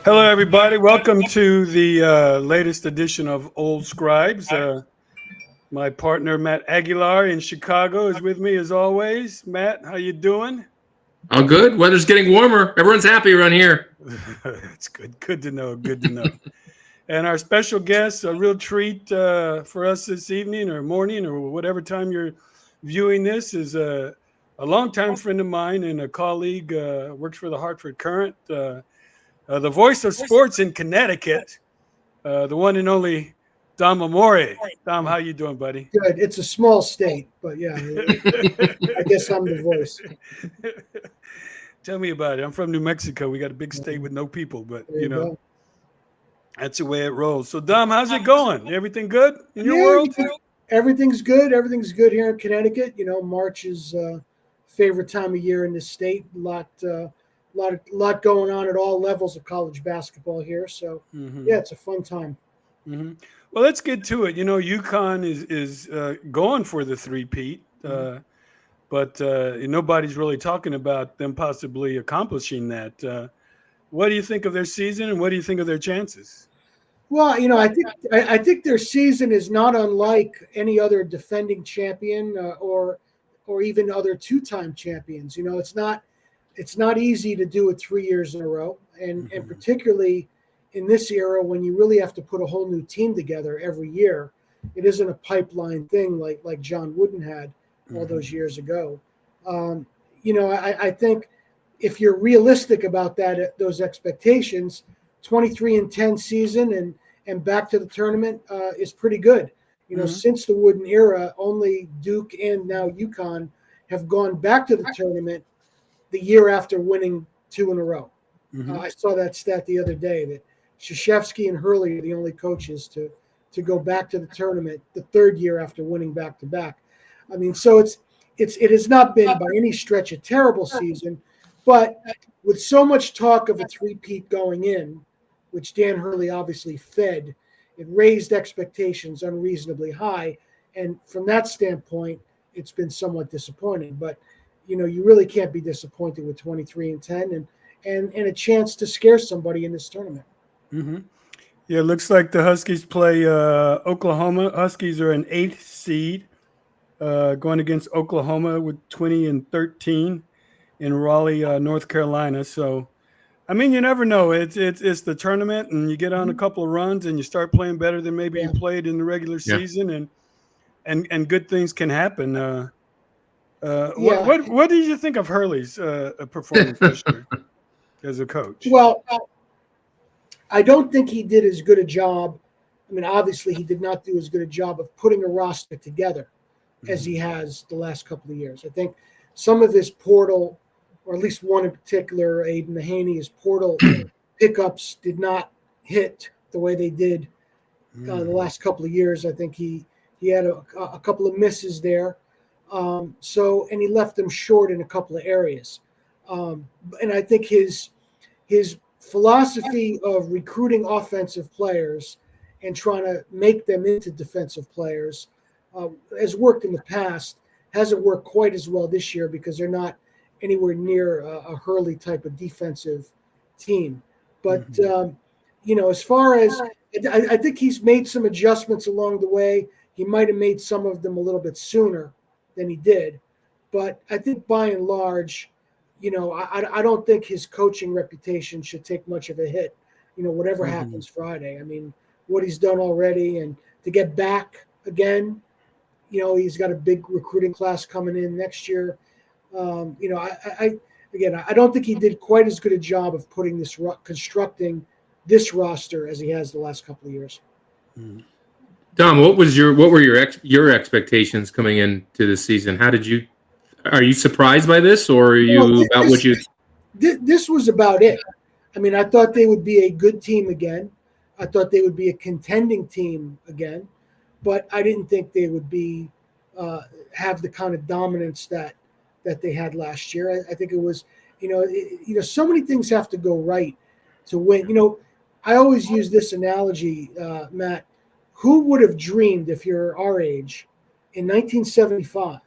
Hello, everybody. Welcome to the latest edition of Old Scribes. My partner Matt Aguilar in Chicago is with me as always. Matt, how you doing? All good. Weather's getting warmer. Everyone's happy around here. It's good. Good to know. Good to know. And our special guest, a real treat for us this evening or morning or whatever time you're viewing this, is a longtime friend of mine and a colleague. Works for the Hartford Current. The voice of sports in Connecticut, the one and only Dom Amore. Dom, how you doing, buddy? Good. It's a small state, but yeah, I guess I'm the voice. Tell me about it. I'm from New Mexico. We got a big state with no people, but There you go. that's the way it rolls. So, Dom, how's it going? Everything good in your Yeah, world? everything's good. Everything's good here in Connecticut. March is favorite time of year in this state. A lot going on at all levels of college basketball here. So yeah, it's a fun time. Mm-hmm. Well, let's get to it. UConn is going for the three-peat, but nobody's really talking about them possibly accomplishing that. What do you think of their season, and what do you think of their chances? Well, I think their season is not unlike any other defending champion or even other two-time champions. It's not easy to do it 3 years in a row, and particularly in this era when you really have to put a whole new team together every year. It isn't a pipeline thing like John Wooden had all those years ago. I think if you're realistic about those expectations, 23-10 season and back to the tournament is pretty good. Since the Wooden era, only Duke and now UConn have gone back to the tournament the year after winning two in a row. I saw that stat the other day that Krzyzewski and Hurley are the only coaches to go back to the tournament the third year after winning back-to-back. I mean, so it has not been by any stretch a terrible season, but with so much talk of a three-peat going in, which Dan Hurley obviously fed, it raised expectations unreasonably high. And from that standpoint, it's been somewhat disappointing. But, you really can't be disappointed with 23-10 and a chance to scare somebody in this tournament. Mm-hmm. Yeah, it looks like the Huskies play Oklahoma. Huskies are an 8th seed going against Oklahoma with 20-13 in Raleigh, North Carolina. So, I mean, you never know. It's the tournament, and you get on a couple of runs, and you start playing better than maybe you played in the regular season, and good things can happen. What did you think of Hurley's performance this year as a coach? Well, I don't think he did as good a job. I mean, obviously, he did not do as good a job of putting a roster together as he has the last couple of years. I think some of his portal, or at least one in particular, Aiden Mahaney, his portal pickups did not hit the way they did the last couple of years. I think he had a couple of misses there. And he left them short in a couple of areas. And I think his philosophy of recruiting offensive players and trying to make them into defensive players has worked in the past. Hasn't worked quite as well this year because they're not anywhere near a Hurley type of defensive team. But, as far as I think he's made some adjustments along the way. He might have made some of them a little bit sooner than he did. But I think by and large, I don't think his coaching reputation should take much of a hit, whatever happens Friday. I mean, what he's done already, and to get back again, he's got a big recruiting class coming in next year. I don't think he did quite as good a job of constructing this roster as he has the last couple of years. Dom, what were your expectations coming into this season? Are you surprised by this, or are you about what you? This was about it. I mean, I thought they would be a good team again. I thought they would be a contending team again, but I didn't think they would be have the kind of dominance that they had last year. I think it was, so many things have to go right to win. I always use this analogy, Matt. Who would have dreamed, if you're our age, in 1975,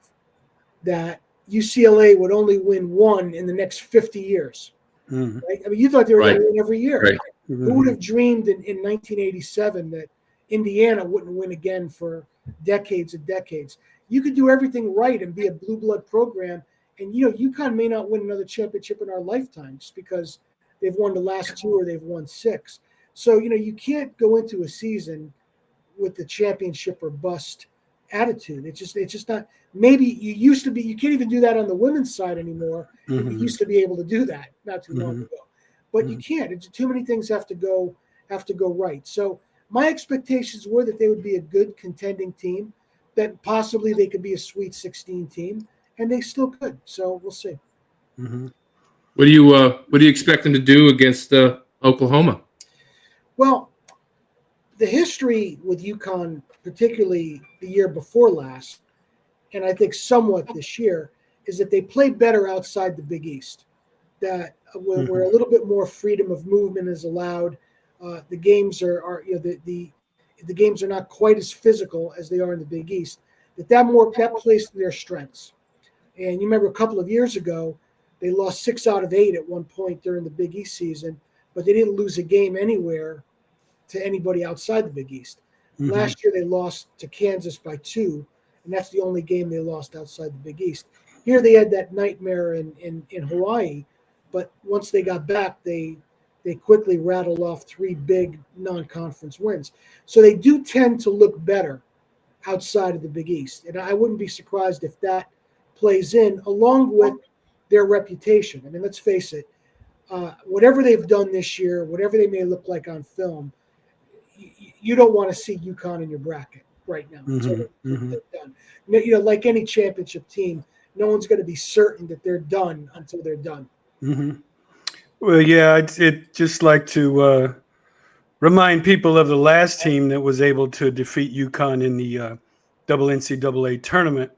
that UCLA would only win one in the next 50 years? Right? I mean, you thought they were going to win every year. Right. Who would have dreamed in 1987 that Indiana wouldn't win again for decades and decades? You could do everything right and be a blue blood program, and UConn may not win another championship in our lifetime just because they've won the last 2 or they've won 6. So you can't go into a season with the championship or bust attitude. It's just not. Maybe you can't even do that on the women's side anymore. You used to be able to do that not too long ago, but you can't. It's too many things have to go right. So my expectations were that they would be a good contending team, that possibly they could be a Sweet 16 team, and they still could. So we'll see. What do you expect them to do against Oklahoma? Well, the history with UConn, particularly the year before last, and I think somewhat this year, is that they play better outside the Big East. That where a little bit more freedom of movement is allowed. The games are the games are not quite as physical as they are in the Big East. That plays to their strengths. And you remember a couple of years ago, they lost 6 out of 8 at one point during the Big East season, but they didn't lose a game anywhere to anybody outside the Big East. Last year they lost to Kansas by 2, and that's the only game they lost outside the Big East. Here they had that nightmare in Hawaii, but once they got back, they quickly rattled off 3 big non-conference wins. So they do tend to look better outside of the Big East, and I wouldn't be surprised if that plays in along with their reputation. I mean, let's face it, whatever they've done this year, whatever they may look like on film, you don't want to see UConn in your bracket right now until they're done. Like any championship team, no one's going to be certain that they're done until they're done. Well, yeah, I'd just like to remind people of the last team that was able to defeat UConn in the double NCAA tournament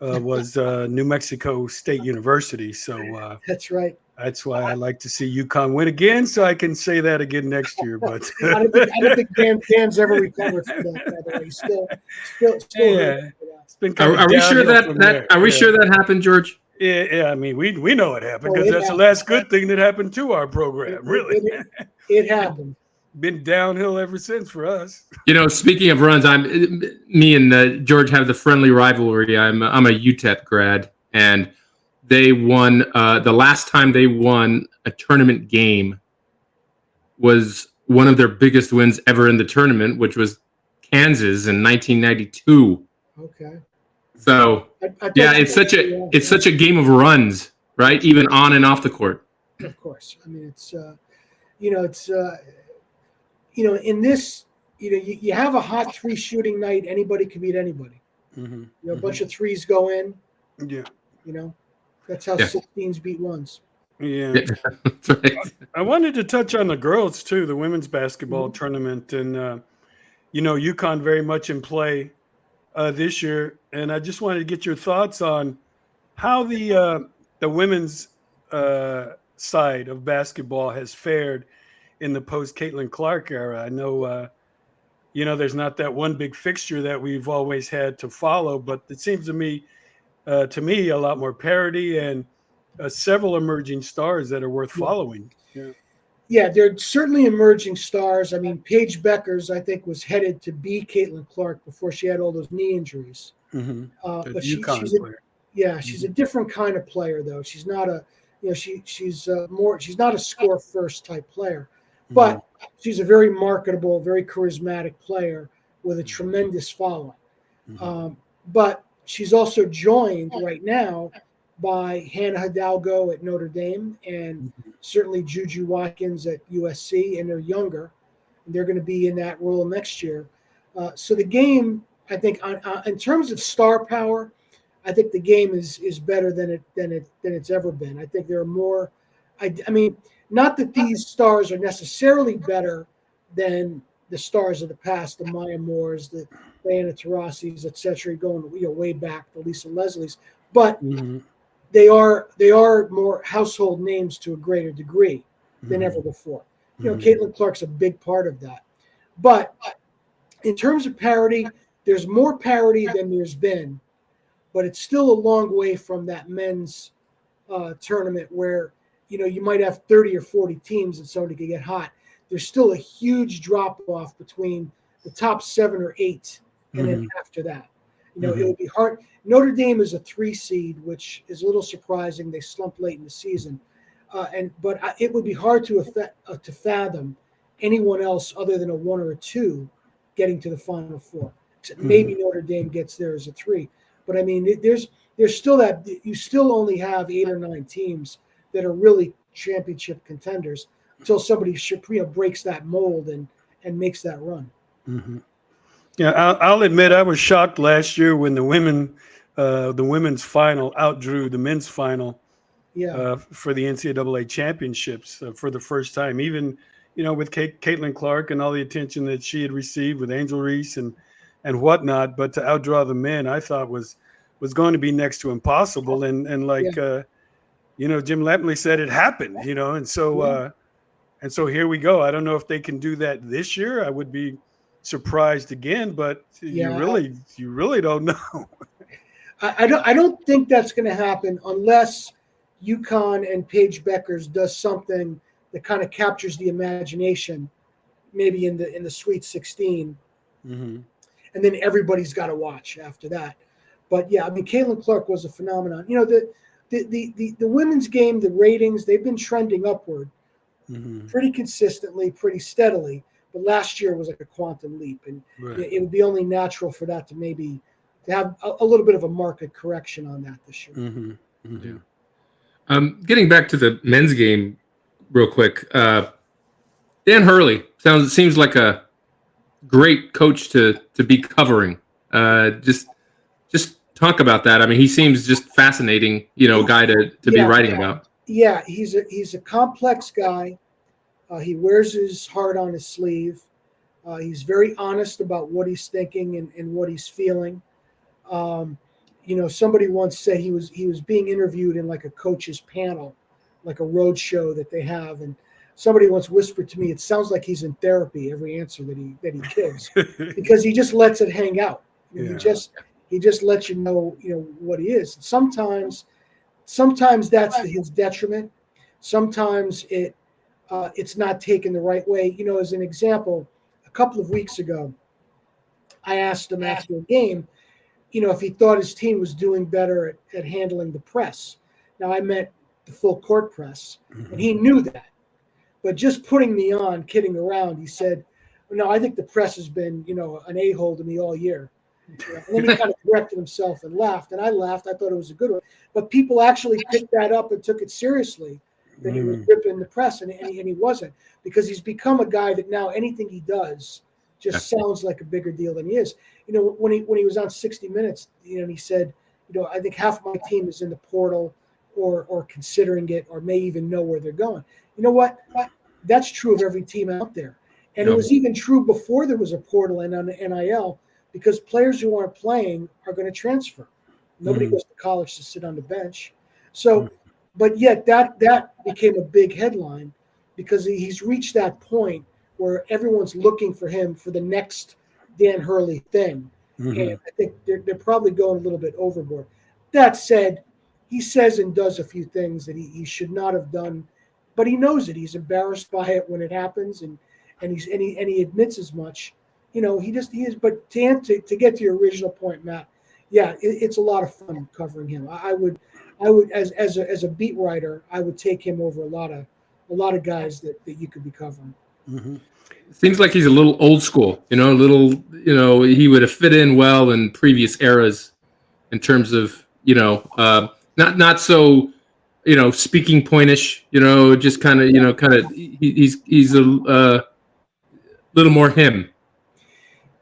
was New Mexico State University. So that's right. That's why I like to see UConn win again, so I can say that again next year. But I don't think Dan's ever recovered from that. By the way, still. Yeah, it's been kind of Are we sure that sure that happened, George? Yeah. I mean, we know it happened because that's the last good thing that happened to our program. Really, it happened. Been downhill ever since for us. Speaking of runs, me and George have the friendly rivalry. I'm a UTEP grad, and they won the last time they won a tournament game was one of their biggest wins ever in the tournament, which was Kansas in 1992. Okay. So it's such a game of runs, right? Even on and off the court. Of course. I mean, it's in this, you have a hot 3 shooting night. Anybody can beat anybody. A bunch of 3s go in. Yeah. That's how 16s beat 1s. Yeah. That's right. I wanted to touch on the girls too, the women's basketball tournament, and UConn very much in play this year, and I just wanted to get your thoughts on how the women's side of basketball has fared in the post Caitlin Clark era. I know there's not that one big fixture that we've always had to follow, but it seems to me a lot more parity and several emerging stars that are worth following. Yeah, they're certainly emerging stars. I mean, Paige Beckers, I think, was headed to be Caitlin Clark before she had all those knee injuries. But she's a different kind of player, though. She's not she's not a score first type player, but she's a very marketable, very charismatic player with a tremendous following. But she's also joined right now by Hannah Hidalgo at Notre Dame and certainly Juju Watkins at USC, and they're younger. And they're going to be in that role next year. So the game, I think, in terms of star power, I think the game is better than it's ever been. I think there are more. I mean, not that these stars are necessarily better than the stars of the past, the Maya Moores, the Diana Taurasi's, et cetera, going way back, the Lisa Leslie's, but they are more household names to a greater degree than ever before. Caitlin Clark's a big part of that. But in terms of parity, there's more parity than there's been, but it's still a long way from that men's tournament where you might have 30 or 40 teams and somebody could get hot. there's still a huge drop off between the top 7 or 8, and then after that, it would be hard. Notre Dame is a 3 seed, which is a little surprising. They slumped late in the season, but it would be hard to fathom anyone else other than a 1 or a 2 getting to the Final Four. Maybe Notre Dame gets there as a 3, but I mean, there's still that you still only have 8 or 9 teams that are really championship contenders until somebody breaks that mold and makes that run. Yeah, I'll admit I was shocked last year when the women's final outdrew the men's final for the NCAA championships for the first time. Even with Caitlin Clark and all the attention that she had received with Angel Reese and whatnot, but to outdraw the men, I thought was going to be next to impossible. And like Jim Lampley said, it happened. And so here we go. I don't know if they can do that this year. I would be surprised again, but you really don't know. I don't think that's going to happen unless UConn and Paige Beckers does something that kind of captures the imagination, maybe in the Sweet 16, and then everybody's got to watch after that. But yeah, I mean, Caitlin Clark was a phenomenon. The women's game, the ratings, they've been trending upward pretty consistently, pretty steadily. But last year was like a quantum leap, and it would be only natural for that to have a little bit of a market correction on that this year. Getting back to the men's game real quick, Dan Hurley seems like a great coach to be covering. Just talk about that. I mean, he seems just fascinating, guy to be writing about. Yeah, he's a complex guy. He wears his heart on his sleeve. He's very honest about what he's thinking and what he's feeling. Somebody once said he was being interviewed in like a coach's panel, like a road show that they have, and somebody once whispered to me, it sounds like he's in therapy every answer that he gives, because he just lets it hang out. He just lets you know what he is. Sometimes that's to his detriment. Sometimes it's not taken the right way. As an example, a couple of weeks ago, I asked him after a game, if he thought his team was doing better at handling the press. Now, I meant the full court press, and he knew that. But just putting me on, kidding around, he said, no, I think the press has been, an a-hole to me all year. And then he kind of corrected himself and laughed, and I laughed. I thought it was a good one. But people actually picked that up and took it seriously, that he was ripping the press, and he wasn't, because he's become a guy that now anything he does just sounds like a bigger deal than he is. When he was on 60 Minutes, he said, I think half my team is in the portal or considering it or may even know where they're going. You know what? That's true of every team out there. And it was even true before there was a portal and on the NIL, because players who aren't playing are going to transfer. Nobody goes to college to sit on the bench. So, but yet that became a big headline because he's reached that point where everyone's looking for him for the next Dan Hurley thing. And I think they're probably going a little bit overboard. That said, he says and does a few things that he should not have done, but he knows it. He's embarrassed by it when it happens, and he admits as much. He is. But to get to your original point, Matt, yeah, it's a lot of fun covering him. I would as a beat writer, I would take him over a lot of guys that you could be covering. Seems like he's a little old school, he would have fit in well in previous eras in terms of, not so, speaking pointish, just kind of, he's a little more him.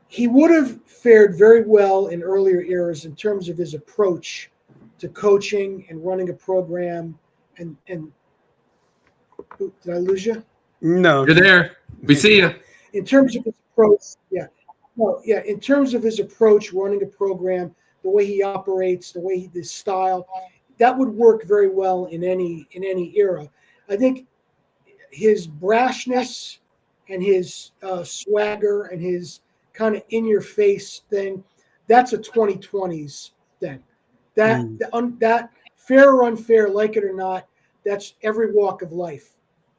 He would have fared very well in earlier eras in terms of his approach to coaching and running a program. And did I lose you? No, you're there. We see you. In terms of his approach, in terms of his approach, running a program, the way he operates, his style, that would work very well in any era. I think his brashness and his swagger and his kind of in-your-face thing, that's a 2020s thing. That fair or unfair, like it or not, that's every walk of life.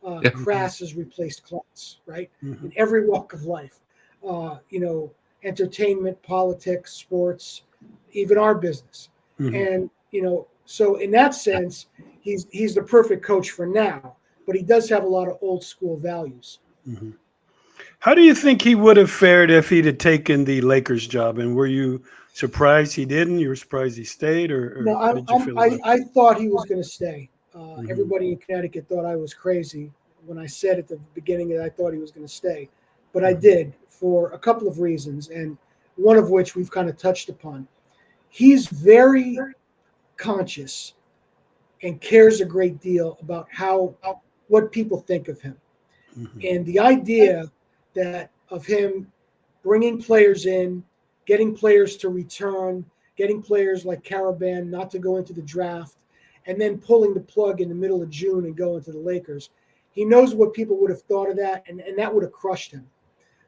Yeah. Crass has replaced class, right? Mhm. In every walk of life. Entertainment, politics, sports, even our business. Mhm. And so in that sense, he's the perfect coach for now. But he does have a lot of old school values. Mhm. How do you think he would have fared if he'd have taken the Lakers job? And were you surprised he didn't? You were surprised he stayed, or No, what did you feel about I thought he was going to stay. Mhm. Everybody in Connecticut thought I was crazy when I said at the beginning that I thought he was going to stay, but I Mhm. did for a couple of reasons, and one of which we've kind of touched upon. He's very conscious and cares a great deal about what people think of him, Mhm. and the idea that of him bringing players in, getting players to return, getting players like Caravan not to go into the draft, and then pulling the plug in the middle of June and going to the Lakers. He knows what people would have thought of that, and that would have crushed him.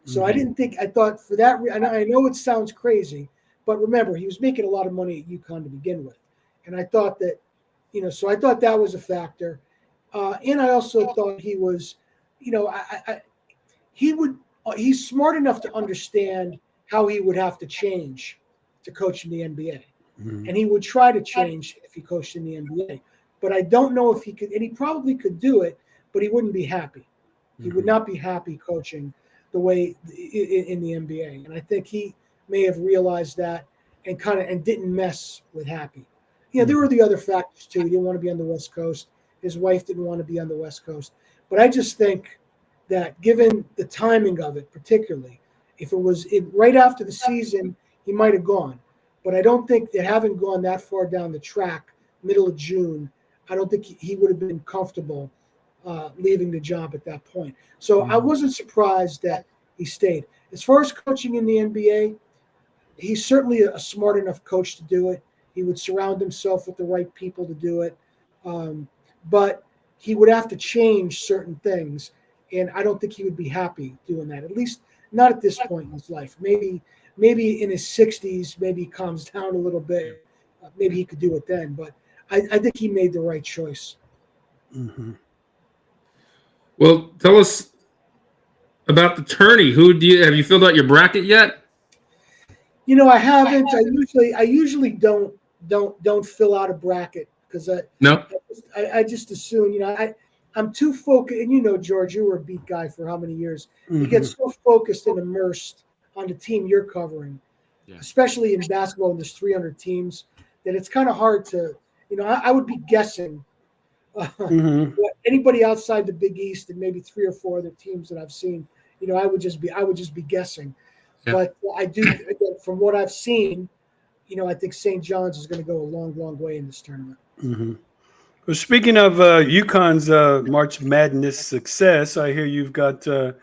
So I thought for that, and I know it sounds crazy, but remember, he was making a lot of money at UConn to begin with. And I thought that, so I thought that was a factor. And I also thought he was, he would, he's smart enough to understand how he would have to change to coach in the NBA. Mhm. And he would try to change if he coached in the NBA. But I don't know if he could, and he probably could do it, but he wouldn't be happy. He would Mhm. not be happy coaching the way in the NBA. And I think he may have realized that and didn't mess with Happy. There were the other factors too. He didn't want to be on the West Coast. His wife didn't want to be on the West Coast. But I just think that given the timing of it, particularly, if it was right after the season, he might have gone. But I don't think that having gone that far down the track, middle of June, I don't think he would have been comfortable leaving the job at that point. So I wasn't surprised that he stayed. As far as coaching in the NBA, he's certainly a smart enough coach to do it. He would surround himself with the right people to do it. But he would have to change certain things. And I don't think he would be happy doing that, at least not at this point in his life. Maybe in his 60s, maybe he calms down a little bit. Maybe he could do it then. But I think he made the right choice. Mhm. Well, tell us about the tourney. Have you filled out your bracket yet? I haven't. I usually don't fill out a bracket because No. I just assume I'm too focused. And George, you were a beat guy for how many years? You get Mhm. so focused and immersed on the team you're covering, Yeah. especially in basketball. And there's 300 teams that it's kind of hard to. I would be guessing. Mhm. Anybody outside the Big East and maybe 3 or 4 other teams that I've seen, I would just be guessing. Yeah. But I do, again, from what I've seen, I think St. John's is going to go a long, long way in this tournament. Mhm. Well, speaking of UConn's March Madness success, I hear you've got a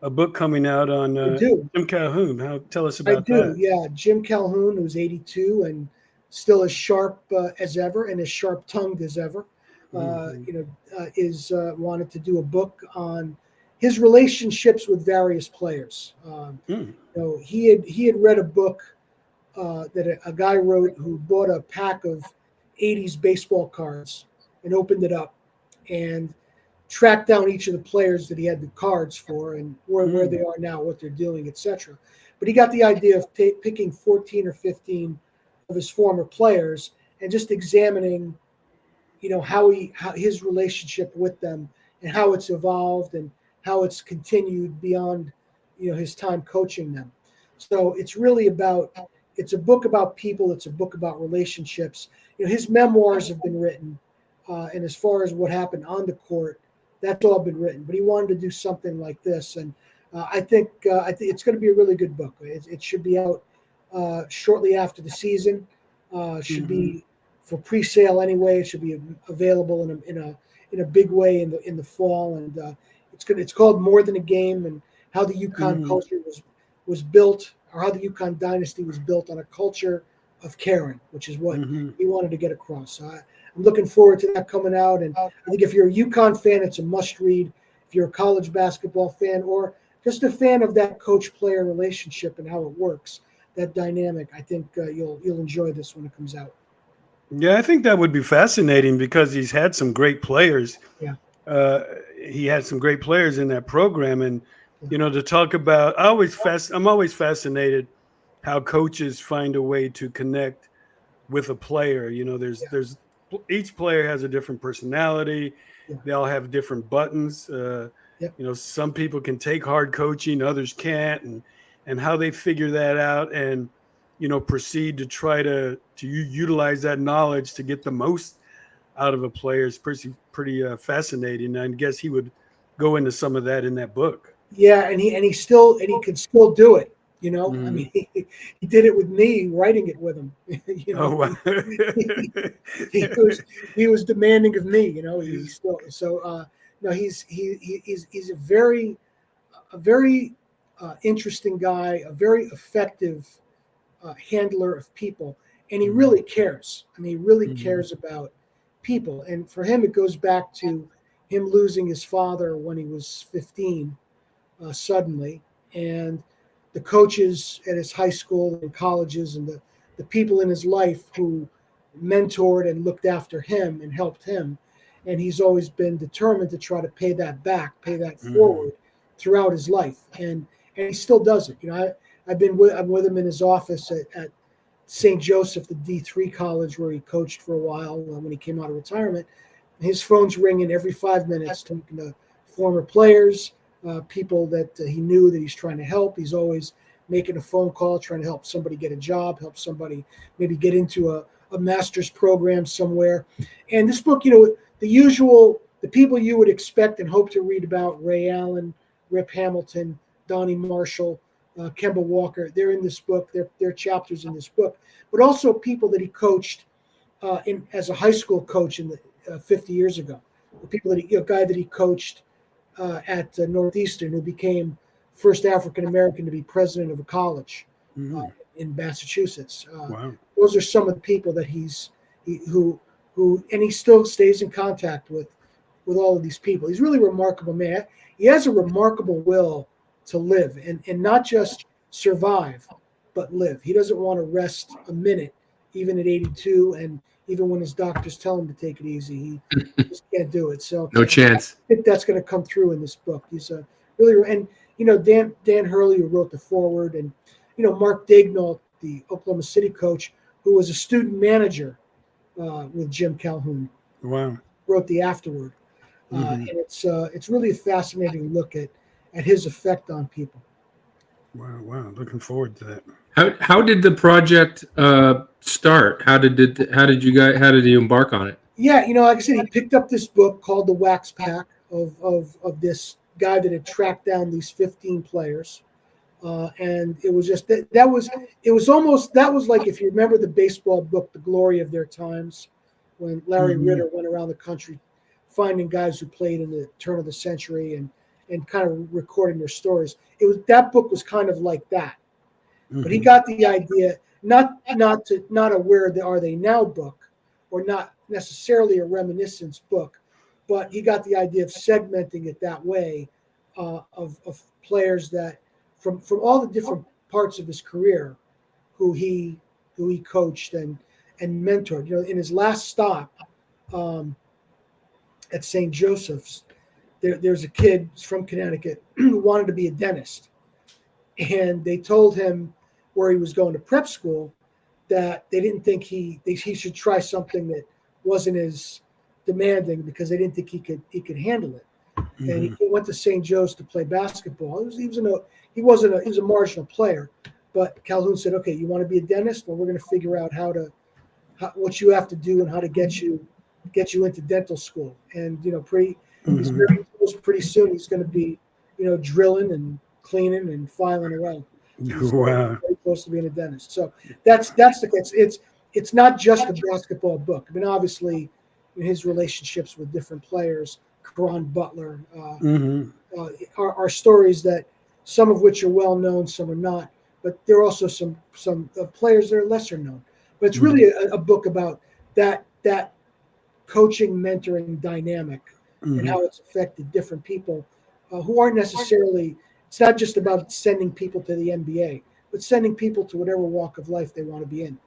book coming out on I do. Jim Calhoun. Tell us I about do. that. Yeah. Jim Calhoun, who's 82 and still as sharp as ever and as sharp tongued as ever, Mhm. is wanted to do a book on his relationships with various players. Mm. He had read a book that a guy wrote who bought a pack of 80s baseball cards and opened it up and tracked down each of the players that he had the cards for and where they are now, what they're doing, etc. But he got the idea of picking 14 or 15 of his former players and just examining, how his relationship with them and how it's evolved and how it's continued beyond, his time coaching them. So it's a book about people. It's a book about relationships. His memoirs have been written, and as far as what happened on the court, that's all been written. But he wanted to do something like this, and I think it's going to be a really good book. It should be out shortly after the season. Should be for pre-sale anyway. It should be available in a big way in the fall, and it's called More Than a Game, and how the UConn culture was built, or how the UConn dynasty was built on a culture of caring, which is what he wanted to get across. So I'm looking forward to that coming out, and I think if you're a UConn fan, it's a must-read. If you're a college basketball fan, or just a fan of that coach-player relationship and how it works, that dynamic, I think you'll enjoy this when it comes out. Yeah, I think that would be fascinating because he's had some great players. Yeah. Uh, he had some great players in that program. And, to talk about, I'm always fascinated how coaches find a way to connect with a player. There's each player has a different personality. Yeah. They all have different buttons. Some people can take hard coaching, others can't, and how they figure that out and, proceed to try to utilize that knowledge to get the most out of a player is pretty fascinating. And I guess he would go into some of that in that book. Yeah, and he could still do it. I mean, he did it with me, writing it with him. Oh, wow. he was demanding of me. He's still so. No, he's a very interesting guy, a very effective handler of people, and he really cares. I mean, he really cares about people. And for him, it goes back to him losing his father when he was 15 suddenly, and the coaches at his high school and colleges and the people in his life who mentored and looked after him and helped him. And he's always been determined to try to pay that back, pay that forward throughout his life. And he still does it. I'm with him in his office at St. Joseph, the D3 college where he coached for a while when he came out of retirement. His phone's ringing every 5 minutes, talking to former players, people that he knew that he's trying to help. He's always making a phone call, trying to help somebody get a job, help somebody maybe get into a master's program somewhere. And this book, the people you would expect and hope to read about, Ray Allen, Rip Hamilton, Donnie Marshall, Kemba Walker, they're in this book. They're chapters in this book, but also people that he coached as a high school coach in the 50 years ago. The people that a guy that he coached at Northeastern, who became first African American to be president of a college in Massachusetts. Wow. Those are some of the people that he still stays in contact with all of these people. He's really a remarkable man. He has a remarkable will to live and not just survive, but live. He doesn't want to rest a minute, even at 82, and even when his doctors tell him to take it easy, he just can't do it. So no chance. I think that's going to come through in this book. He's and Dan Hurley, who wrote the foreword, and Mark Daignault, the Oklahoma City coach, who was a student manager with Jim Calhoun. Wow. Wrote the afterword, and it's really a fascinating look at his effect on people. Wow! Looking forward to that. How did the project start? How did you embark on it? Yeah, like I said, he picked up this book called The Wax Pack of this guy that had tracked down these 15 players, and it was just that was like, if you remember the baseball book, The Glory of Their Times, when Larry Ritter went around the country finding guys who played in the turn of the century and kind of recording their stories. That book was kind of like that. But he got the idea, not a Where Are They Now book, or not necessarily a reminiscence book, but he got the idea of segmenting it that way, of players that from all the different parts of his career who he coached and mentored. In his last stop at St. Joseph's, there's a kid from Connecticut who wanted to be a dentist, and they told him where he was going to prep school that they didn't think he should try something that wasn't as demanding, because they didn't think he could handle it. And he went to St. Joe's to play basketball. He was a marginal player, but Calhoun said, "Okay, you want to be a dentist? Well, we're going to figure out what you have to do and how to get you into dental school." And he's very close. Pretty soon he's going to be drilling and cleaning and filing away. He's Wow. very close to being a dentist. So that's it's not just a basketball book. I mean, obviously, his relationships with different players, Caron Butler, are stories that some of which are well known, some are not. But there are also some players that are lesser known. But it's really a book about that coaching, mentoring dynamic and how it's affected different people who aren't necessarily. It's not just about sending people to the NBA, but sending people to whatever walk of life they want to be in.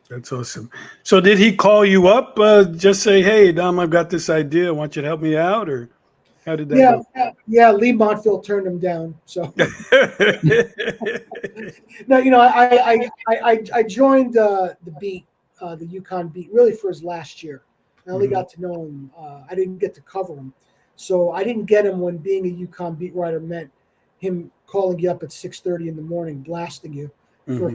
That's awesome. So did he call you up, just say, "Hey, Dom, I've got this idea. I want you to help me out"? Or How did that Yeah. Lee Montville turned him down. So go? no, I joined the beat, the Yukon beat, really for his last year. I only got to know him. I didn't get to cover him, so I didn't get him when being a Yukon beat writer meant him calling you up at 6:30 in the morning, blasting you for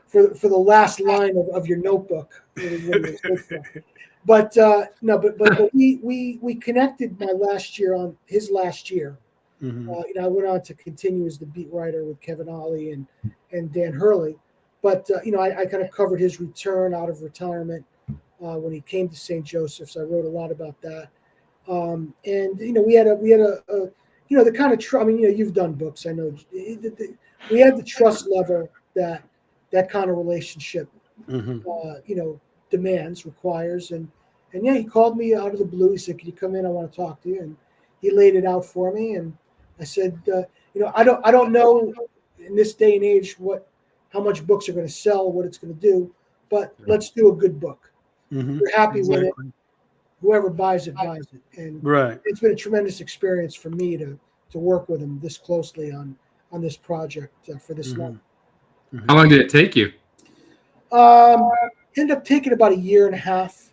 the last line of your notebook. Really what it was good for. But no, but we connected my last year on his last year. I went on to continue as the beat writer with Kevin Ollie and Dan Hurley. But I kind of covered his return out of retirement when he came to St. Joseph's. I wrote a lot about that. And we had a the kind of you've done books. I know we had the trust level that kind of relationship demands, requires, and yeah, he called me out of the blue. He said, "Can you come in? I want to talk to you." And he laid it out for me, and I said, I don't know in this day and age how much books are going to sell, what it's going to do, but let's do a good book. We're happy with it. Whoever buys it, buys it. And it's been a tremendous experience for me to work with him this closely on this project for this long. How long did it take you? Ended up taking about a year and a half.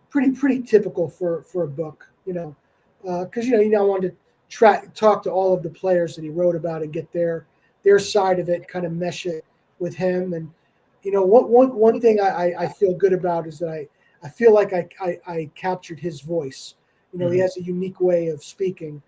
Pretty typical for a book, because I wanted to talk to all of the players that he wrote about and get their side of it, kind of mesh it with him. And one thing I feel good about is that I feel like I captured his voice. He has a unique way of speaking,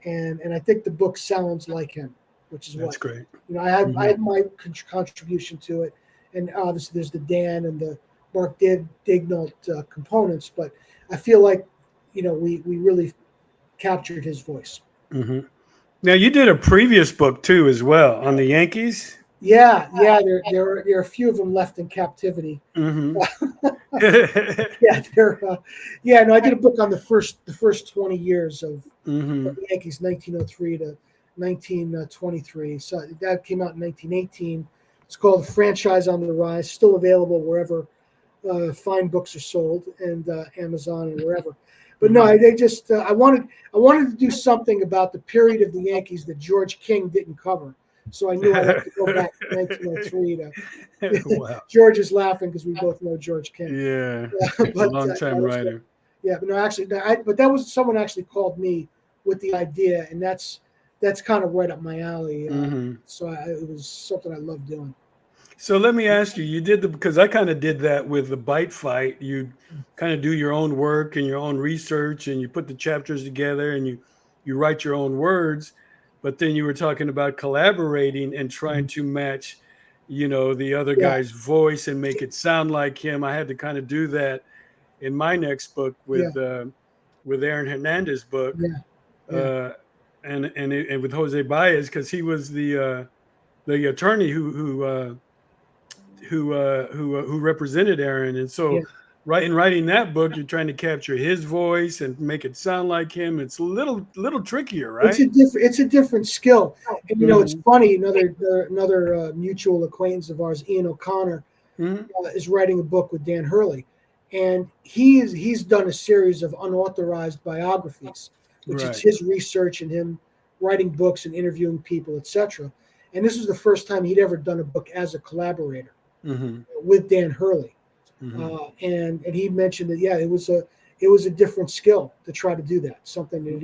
and I think the book sounds like him, which is that's great. I had my contribution to it, and obviously there's the Dan and the Mark Dignault components, but I feel like we really captured his voice. Now you did a previous book too, as well, on the Yankees. Yeah. There are a few of them left in captivity. I did a book on the first 20 years of the Yankees, 1903 to 1923. So that came out in 1918. It's called Franchise on the Rise, still available wherever fine books are sold, and Amazon and wherever. But no, I wanted to do something about the period of the Yankees that George King didn't cover. So I knew I had to go back to 1903 to. Wow. George is laughing because we both know George King. Yeah, but, long-time writer. Yeah, but no, actually, but that was someone actually called me with the idea, and that's kind of right up my alley. So it was something I loved doing. So let me ask you, you did because I kind of did that with the Bite Fight. You kind of do your own work and your own research, and you put the chapters together, and you write your own words. But then you were talking about collaborating and trying to match, the other guy's voice and make it sound like him. I had to kind of do that in my next book with Aaron Hernandez's book, and with Jose Baez, because he was the attorney who represented Aaron, and so in writing that book, you're trying to capture his voice and make it sound like him. It's a little trickier, right? It's a different skill. And it's funny. Another mutual acquaintance of ours, Ian O'Connor, is writing a book with Dan Hurley, and he's done a series of unauthorized biographies, which is his research and him writing books and interviewing people, etc. And this was the first time he'd ever done a book as a collaborator with Dan Hurley. And he mentioned that it was a different skill to try to do that, something that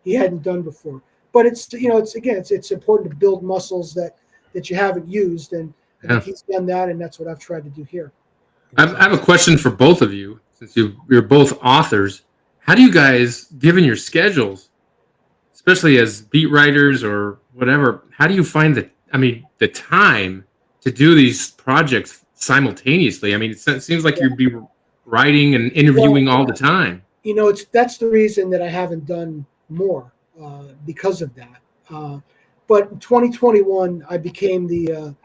he hadn't done before. But it's important to build muscles that you haven't used, and I think he's done that, and that's what I've tried to do here. I have a question for both of you, since you're both authors. How do you guys, given your schedules, especially as beat writers or whatever, how do you find the time to do these projects simultaneously? I mean, it seems like you'd be writing and interviewing all the time. That's the reason that I haven't done more because of that. But in 2021, I became the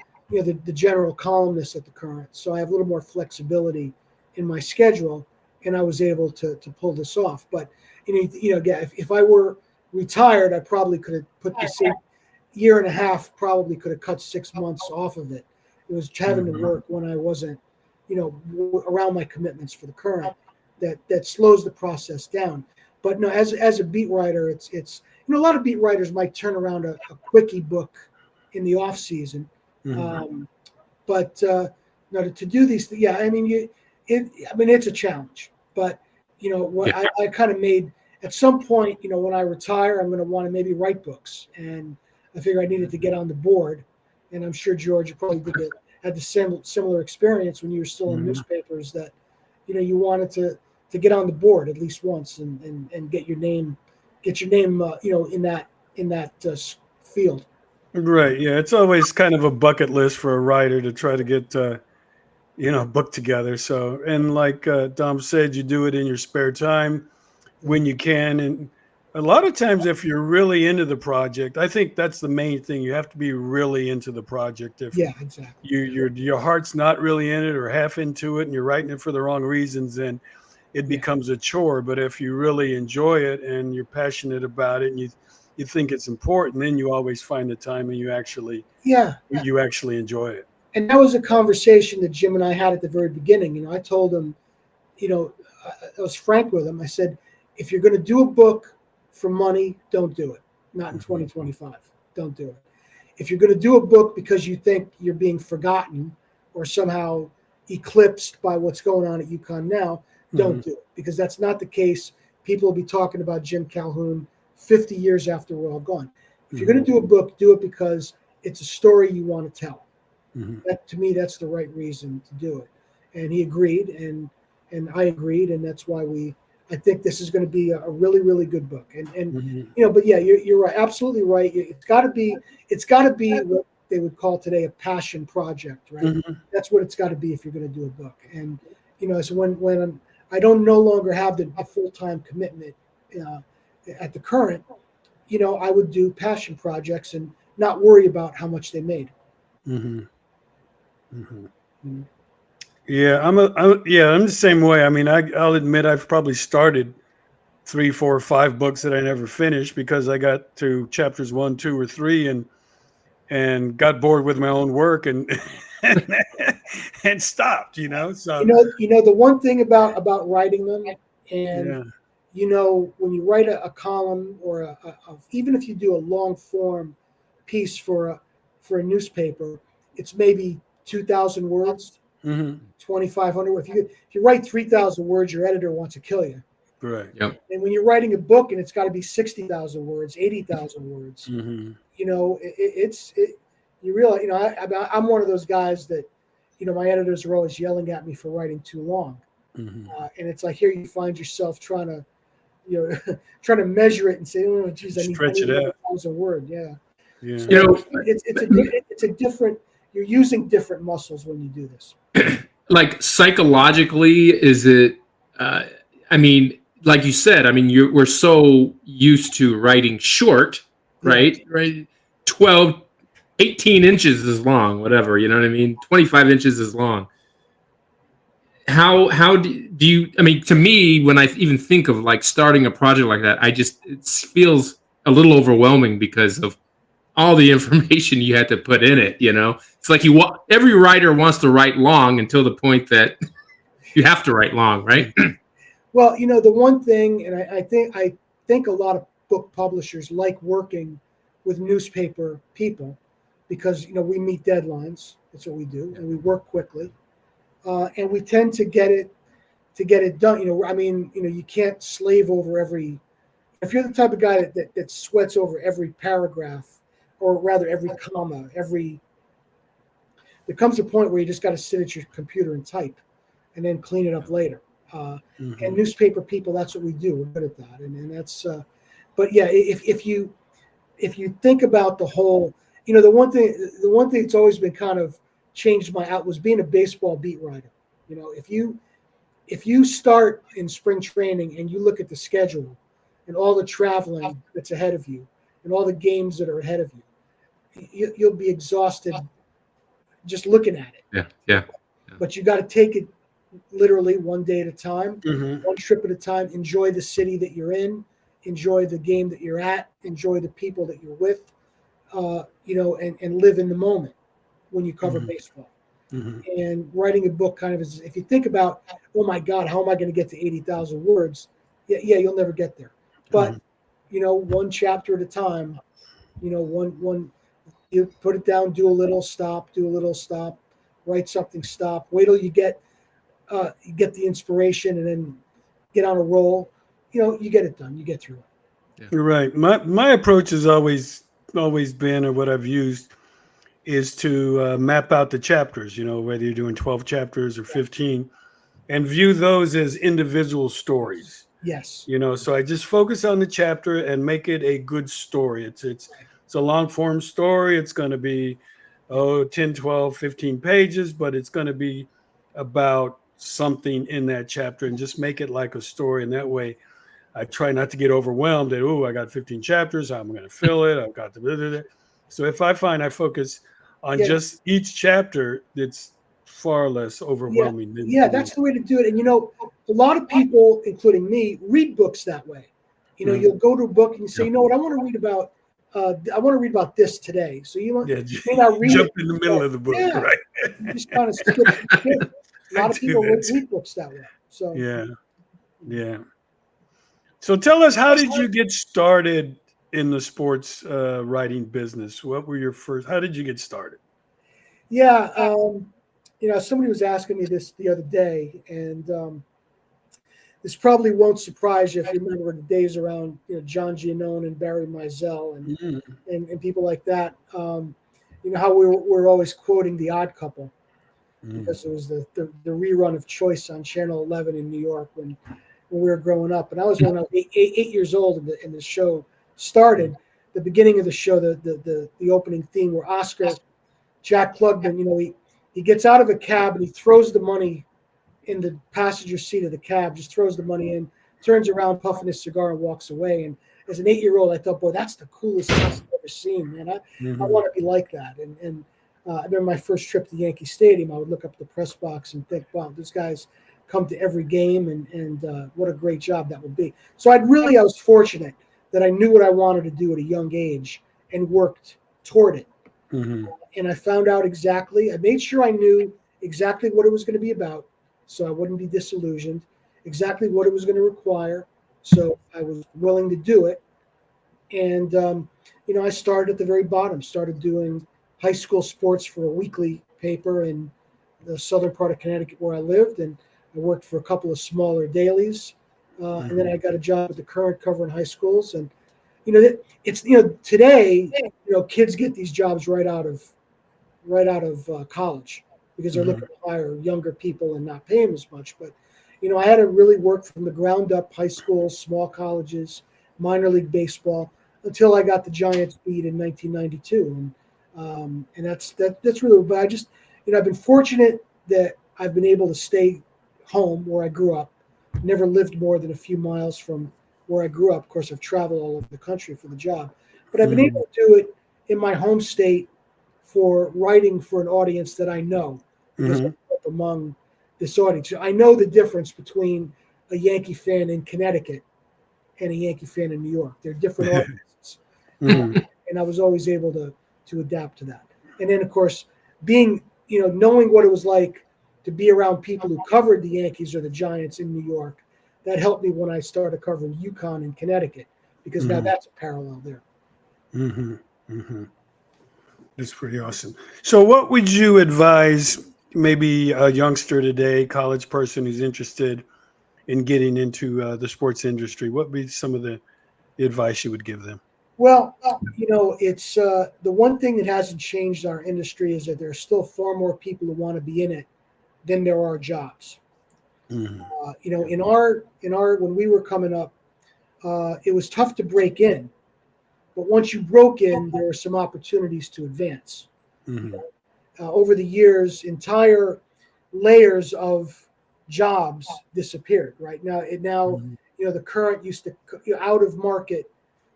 general columnist at the Current, so I have a little more flexibility in my schedule, and I was able to pull this off. But if I were retired, I probably could have put this year and a half. Probably could have cut 6 months off of it. It was having to work when I wasn't, around my commitments for the Current that slows the process down. But no, as a beat writer, it's a lot of beat writers might turn around a quickie book in the off season, but no, to do these, I mean it's a challenge. But what I kind of made at some point, when I retire, I'm going to want to maybe write books, and I figure I needed to get on the board, and I'm sure George, you probably had the similar experience when you were still in newspapers, that you wanted to get on the board at least once and get your name in that field. Right. Yeah. It's always kind of a bucket list for a writer to try to get, a book together. So, and like Dom said, you do it in your spare time when you can. And a lot of times, if you're really into the project, I think that's the main thing. You have to be really into the project. If exactly. your heart's not really in it or half into it, and you're writing it for the wrong reasons, then it becomes a chore. But if you really enjoy it and you're passionate about it, and you think it's important, then you always find the time and you actually enjoy it. And that was a conversation that Jim and I had at the very beginning. I told him, I was frank with him. I said, if you're going to do a book for money, don't do it. Not in 2025. Don't do it. If you're going to do a book because you think you're being forgotten or somehow eclipsed by what's going on at UConn now, don't do it, because that's not the case. People will be talking about Jim Calhoun 50 years after we're all gone. If you're going to do a book, do it because it's a story you want to tell. That, to me, that's the right reason to do it. And he agreed, and I agreed, and that's why I think this is going to be a really, really good book. But yeah, you're right, absolutely right. It's got to be what they would call today a passion project, right? That's what it's got to be if you're going to do a book. And so when I don't no longer have the full-time commitment at the current, I would do passion projects and not worry about how much they made. Yeah, I'm the same way. I mean, I'll admit I've probably started 3, 4, 5 books that I never finished because I got to chapters 1, 2, or 3 and got bored with my own work and and stopped. So the one thing about writing them, and when you write a column or even if you do a long form piece for a newspaper, it's maybe 2,000 words, 2,500 words. If you write 3,000 words, your editor wants to kill you. Right. Yep. And when you're writing a book and it's got to be 60,000 words, 80,000 words, you realize, I'm one of those guys that, my editors are always yelling at me for writing too long. And it's like, here you find yourself trying to measure it and say, oh, geez, I need 1,000 words. Yeah. So it's a different. You're using different muscles when you do this. Like psychologically, is it? I mean, like you said, I mean, we're so used to writing short, right? Right. 12, 18 inches is long, whatever. You know what I mean? 25 inches is long. How do you? I mean, to me, when I even think of like starting a project like that, it feels a little overwhelming because of all the information you had to put in it. It's like every writer wants to write long until the point that you have to write long, right? Well, the one thing, and I think a lot of book publishers like working with newspaper people because we meet deadlines. That's what we do, and we work quickly, and we tend to get it done. I mean, you can't slave over every. If you're the type of guy that sweats over every paragraph, or rather every comma, there comes a point where you just got to sit at your computer and type and then clean it up later. And newspaper people, that's what we do. We're good at that. And that's, but yeah, if you think about the whole, the one thing that's always been kind of changed my out was being a baseball beat writer. If you start in spring training and you look at the schedule and all the traveling that's ahead of you and all the games that are ahead of you, you'll be exhausted just looking at it. Yeah. But you got to take it literally one day at a time, one trip at a time. Enjoy the city that you're in. Enjoy the game that you're at. Enjoy the people that you're with. And live in the moment when you cover baseball. And writing a book kind of is, if you think about, oh my God, how am I going to get to 80,000 words? yeah, you'll never get there. But one chapter at a time. One you put it down, do a little, stop, write something, stop. Wait till you get the inspiration, and then get on a roll. You get it done. You get through it. Yeah. You're right. My approach has always been, or what I've used, is to map out the chapters. Whether you're doing 12 chapters or 15, and view those as individual stories. Yes. So I just focus on the chapter and make it a good story. It's a long form story. It's going to be 10, 12, 15 pages, but it's going to be about something in that chapter, and just make it like a story. And that way I try not to get overwhelmed that, I got 15 chapters, I'm going to fill it. I've got the blah, blah, blah. So if I find I focus on just each chapter, it's far less overwhelming. That's the way to do it. And a lot of people, including me, read books that way. You'll go to a book and you say, what, I want to read about. I want to read about this today. So you may not read jump in the middle of the book, right? You just kind of skip. A lot of people read books that way. So yeah. So tell us, how did you get started in the sports writing business? What were your first? How did you get started? Yeah. Somebody was asking me this the other day, and this probably won't surprise you if you remember the days around John Giannone and Barry Mizell and people like that. How we're always quoting The Odd Couple because it was the rerun of Choice on Channel 11 in New York when we were growing up. And I was when I was eight years old, and the show started. The beginning of the show, the opening theme, where Oscar, Jack Klugman, he gets out of a cab and he throws the money in the passenger seat of the cab, just throws the money in, turns around, puffing his cigar, and walks away. And as an 8-year-old, I thought, boy, that's the coolest thing I've ever seen, man. I want to be like that. And I remember my first trip to Yankee Stadium, I would look up the press box and think, wow, these guys come to every game, and what a great job that would be. So I was fortunate that I knew what I wanted to do at a young age and worked toward it. And I found out I made sure I knew exactly what it was going to be about, so I wouldn't be disillusioned, exactly what it was going to require, so I was willing to do it. And, I started at the very bottom, started doing high school sports for a weekly paper in the southern part of Connecticut where I lived, and I worked for a couple of smaller dailies, and then I got a job at the Current covering high schools. And it's today kids get these jobs right out of college because they're looking to hire younger people and not pay them as much. But I had to really work from the ground up, high schools, small colleges, minor league baseball, until I got the Giants beat in 1992. And that's really. But I've been fortunate that I've been able to stay home where I grew up. Never lived more than a few miles from where I grew up. Of course, I've traveled all over the country for the job, but I've been able to do it in my home state for writing for an audience that I know, because I grew up among this audience. I know the difference between a Yankee fan in Connecticut and a Yankee fan in New York. They're different audiences. And I was always able to adapt to that. And then, of course, knowing what it was like to be around people who covered the Yankees or the Giants in New York, that helped me when I started covering UConn in Connecticut, because now that's a parallel there. That's pretty awesome. So what would you advise maybe a youngster today, college person who's interested in getting into the sports industry? What would be some of the advice you would give them? Well, it's the one thing that hasn't changed our industry is that there are still far more people who want to be in it than there are jobs. In our when we were coming up, it was tough to break in, but once you broke in, there were some opportunities to advance. Over the years, entire layers of jobs disappeared. Right now, the Current used to out of market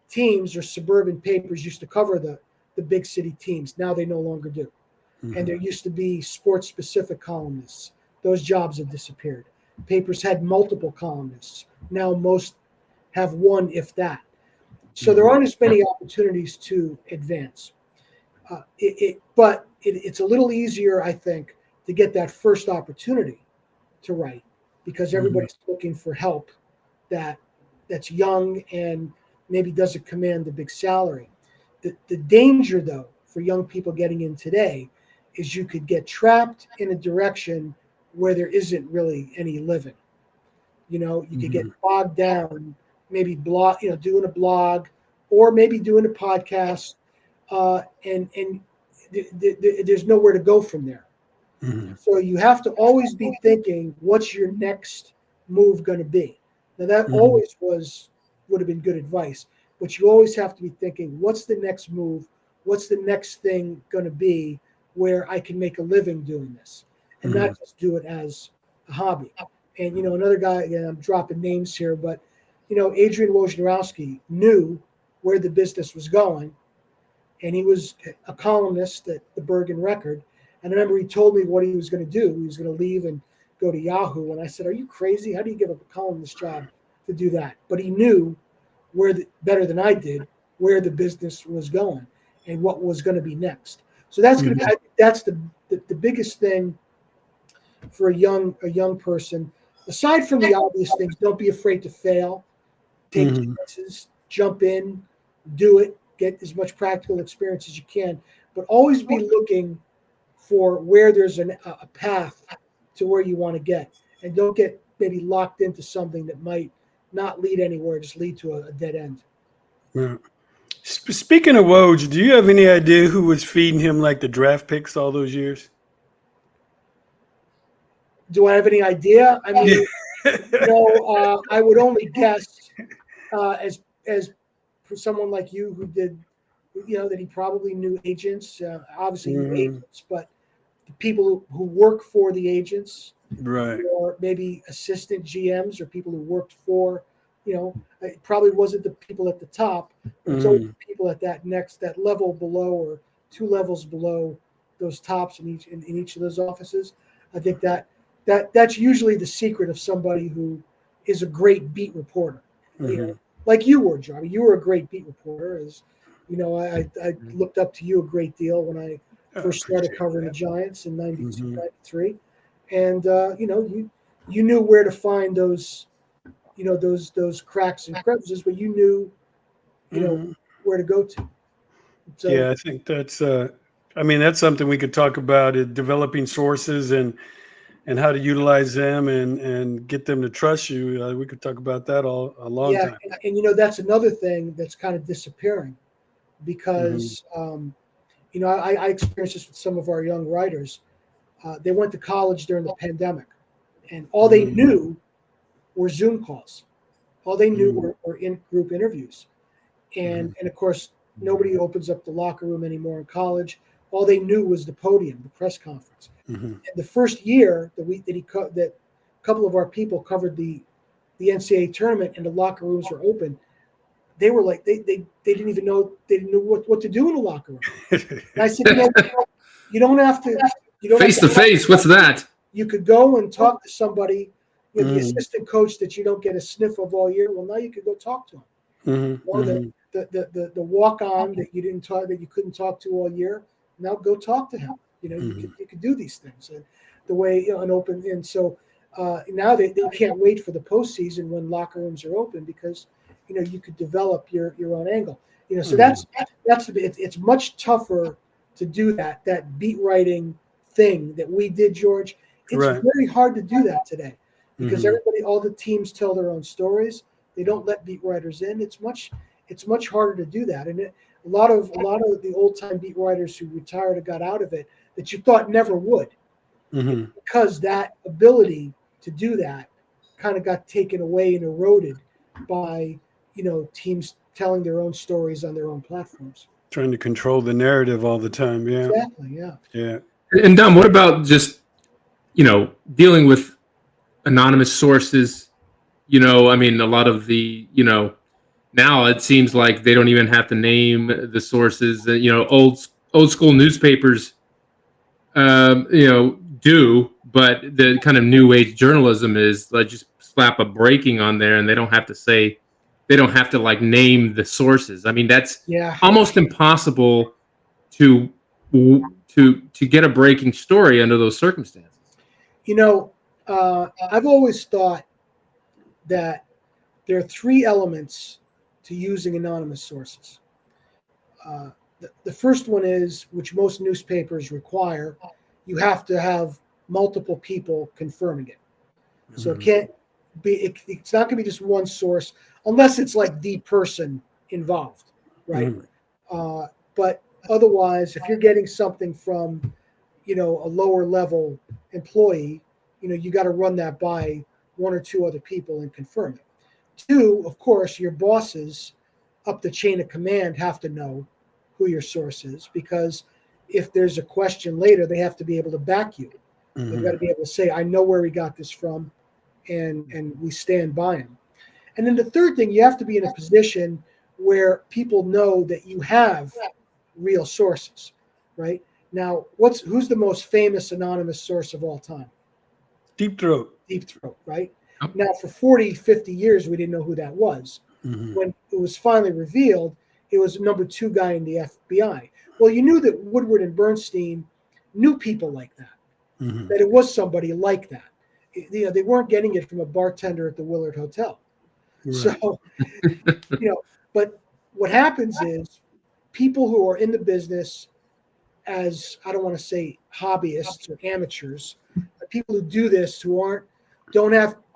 teams or suburban papers used to cover the big city teams. Now they no longer do. And there used to be sports specific columnists. Those jobs have disappeared. Papers had multiple columnists. Now most have one, if that. So there aren't as many opportunities to advance. But it's a little easier, I think, to get that first opportunity to write, because everybody's looking for help that that's young and maybe doesn't command the big salary. The danger, though, for young people getting in today is you could get trapped in a direction where there isn't really any living. You could get bogged down, maybe doing a blog, or maybe doing a podcast, and there's nowhere to go from there. So you have to always be thinking, what's your next move going to be? Now that always would have been good advice, but you always have to be thinking, what's the next move? What's the next thing going to be where I can make a living doing this, and not just do it as a hobby? And another guy, again, I'm dropping names here, but Adrian Wojnarowski knew where the business was going, and he was a columnist at the Bergen Record. And I remember he told me what he was going to do. He was going to leave and go to Yahoo. And I said, "Are you crazy? How do you give up a columnist job to do that?" But he knew better than I did, where the business was going and what was going to be next. So that's going to be, that's the biggest thing for a young person. Aside from the obvious things, don't be afraid to fail, take chances, jump in, do it, get as much practical experience as you can, but always be looking for where there's a path to where you want to get, and don't get maybe locked into something that might not lead anywhere, just lead to a dead end. Yeah. Speaking of Woj, do you have any idea who was feeding him like the draft picks all those years? Do I have any idea? I mean, I would only guess as for someone like you who did, that he probably knew agents, obviously knew agents, but the people who work for the agents, right, or maybe assistant GMs or people who worked for, it probably wasn't the people at the top. It's always the people at that level below, or two levels below those tops in each of those offices. I think that's usually the secret of somebody who is a great beat reporter. Like you were, John. You were a great beat reporter. I looked up to you a great deal when I first started covering the Giants in 92, 93. And, you knew where to find those, those cracks and crevices, but you knew, where to go to. So, yeah, I think that's something we could talk about, developing sources and how to utilize them and get them to trust you. We could talk about that a long time. And that's another thing that's kind of disappearing, because I experienced this with some of our young writers. They went to college during the pandemic, and all they knew were Zoom calls. All they knew were in-group interviews, and of course nobody opens up the locker room anymore in college. All they knew was the podium, the press conference. And the first year that a couple of our people covered the NCAA tournament and the locker rooms were open, they were like they didn't even know what to do in the locker room. And I said, you don't have to face to face. What's that? You could go and talk to somebody, the assistant coach that you don't get a sniff of all year. Well, now you could go talk to him. Or the walk on that you couldn't talk to all year. Now go talk to him. You could do these things, and the way and open. And so now they can't wait for the postseason when locker rooms are open, because you could develop your own angle. So it's much tougher to do that beat writing thing that we did, George. It's very hard to do that today, because all the teams tell their own stories. They don't let beat writers in. It's much harder to do that, and a lot of the old time beat writers who retired or got out of it that you thought never would, because that ability to do that kind of got taken away and eroded by teams telling their own stories on their own platforms, trying to control the narrative all the time. Yeah, exactly. Yeah. And Dom, what about just dealing with anonymous sources? A lot of the now it seems like they don't even have to name the sources. Old school newspapers, do, but the kind of new age journalism is like just slap a breaking on there, and they don't have to like name the sources. I mean, that's almost impossible to get a breaking story under those circumstances. I've always thought that there are three elements to using anonymous sources. The first one is, which most newspapers require, you have to have multiple people confirming it. So it can't be, it's not going to be just one source, unless it's like the person involved, right? But otherwise, if you're getting something from, a lower level employee, you got to run that by one or two other people and confirm it. Two, of course, your bosses up the chain of command have to know who your source is, because if there's a question later, they have to be able to back you. They've got to be able to say, I know where we got this from, and we stand by him. And then the third thing, you have to be in a position where people know that you have real sources, right? Now, who's the most famous anonymous source of all time? Deep Throat. Deep Throat, right? Now, for 40, 50 years, we didn't know who that was. When it was finally revealed, it was number 2 guy in the FBI. Well, you knew that Woodward and Bernstein knew people like that, that it was somebody like that. They weren't getting it from a bartender at the Willard Hotel. Right. So, but what happens is people who are in the business as, I don't want to say hobbyists or amateurs, but people who do this who aren't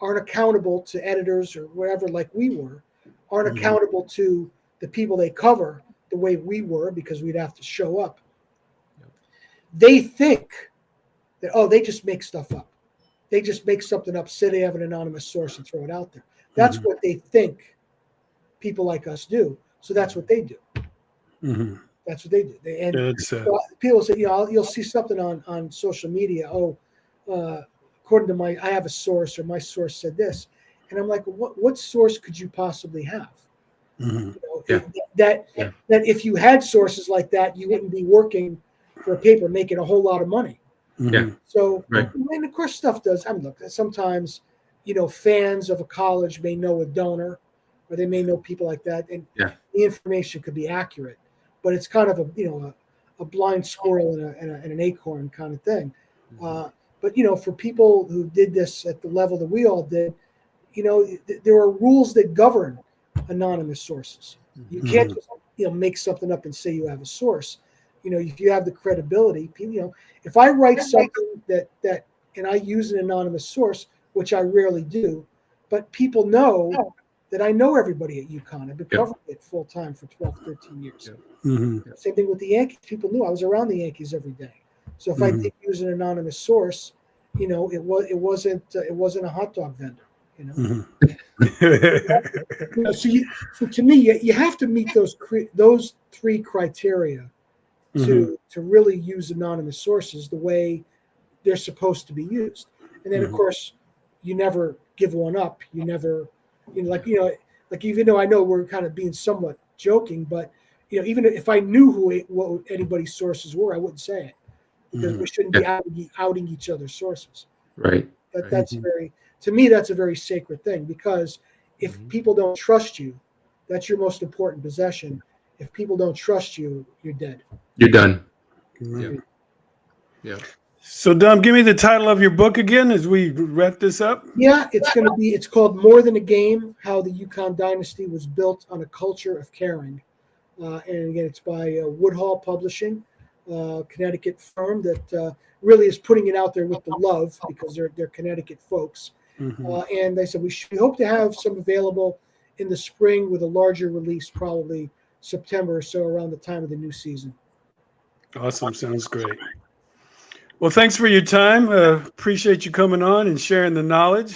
accountable to editors or whatever, like we were, aren't accountable to the people they cover the way we were, because we'd have to show up. They think that, they just make stuff up. They just make something up, say they have an anonymous source and throw it out there. That's what they think people like us do. So that's what they do. That's what they do. People say, you'll see something on social media. According to I have a source, or my source said this. And I'm like, what source could you possibly have? That if you had sources like that, you wouldn't be working for a paper making a whole lot of money. So, and of course, stuff does. Look, sometimes, fans of a college may know a donor, or they may know people like that, and the information could be accurate, but it's kind of a blind squirrel and an acorn kind of thing. But for people who did this at the level that we all did, there are rules that govern anonymous sources. You can't just make something up and say you have a source. If you have the credibility, if I write something that and I use an anonymous source, which I rarely do, but people know that I know everybody at UConn. I've been covering it full time for 12, 13 years. Same thing with the Yankees. People knew I was around the Yankees every day. So if I did use an anonymous source, it wasn't a hot dog vendor. So to me, you have to meet those 3 criteria to really use anonymous sources the way they're supposed to be used. And then, of course, you never give one up. You never, like even though I know we're kind of being somewhat joking, but even if I knew what anybody's sources were, I wouldn't say it, because we shouldn't be outing each other's sources. Right. That's to me, that's a very sacred thing, because if people don't trust you, that's your most important possession. If people don't trust you, you're dead. You're done. Yeah. So, Dom, give me the title of your book again as we wrap this up. Yeah, it's called More Than a Game: How the UConn Dynasty Was Built on a Culture of Caring. And again, it's by Woodhall Publishing, Connecticut firm that really is putting it out there with the love, because they're Connecticut folks. And they said we hope to have some available in the spring, with a larger release probably September or so, around the time of the new season. Awesome. Sounds great. Well, thanks for your time. Appreciate you coming on and sharing the knowledge.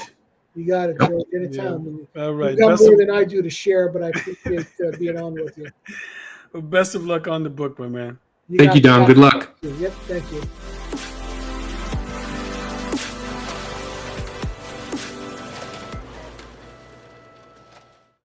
You got it, Joe. Anytime. All right. You've got more than I do to share, but I appreciate being on with you. Well, best of luck on the book, my man. Thank you, Dom. Good luck. Yep. Thank you.